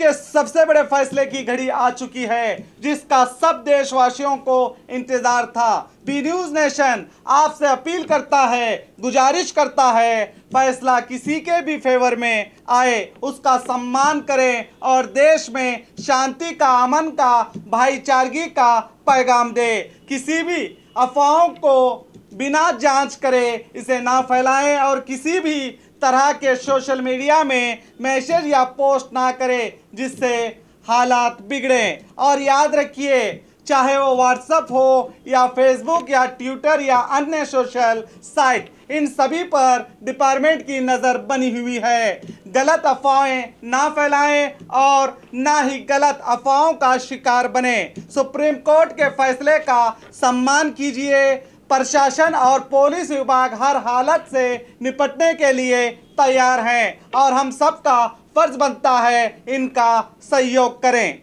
के सबसे बड़े फैसले की घड़ी आ चुकी है, जिसका सब देशवासियों को इंतजार था। बी न्यूज नेशन आपसे अपील करता है, गुजारिश करता है, फैसला किसी के भी फेवर में आए उसका सम्मान करें और देश में शांति का, अमन का, भाईचारगी का पैगाम दे। किसी भी अफवाहों को बिना जांच करे इसे ना फैलाएं और किसी भी तरह के सोशल मीडिया में मैसेज या पोस्ट ना करें जिससे हालात बिगड़े। और याद रखिए, चाहे वो व्हाट्सएप हो या फेसबुक या ट्विटर या अन्य सोशल साइट, इन सभी पर डिपार्टमेंट की नज़र बनी हुई है। गलत अफवाहें ना फैलाएं और ना ही गलत अफवाहों का शिकार बने। सुप्रीम कोर्ट के फैसले का सम्मान कीजिए। प्रशासन और पुलिस विभाग हर हालत से निपटने के लिए तैयार हैं और हम सबका फर्ज बनता है इनका सहयोग करें।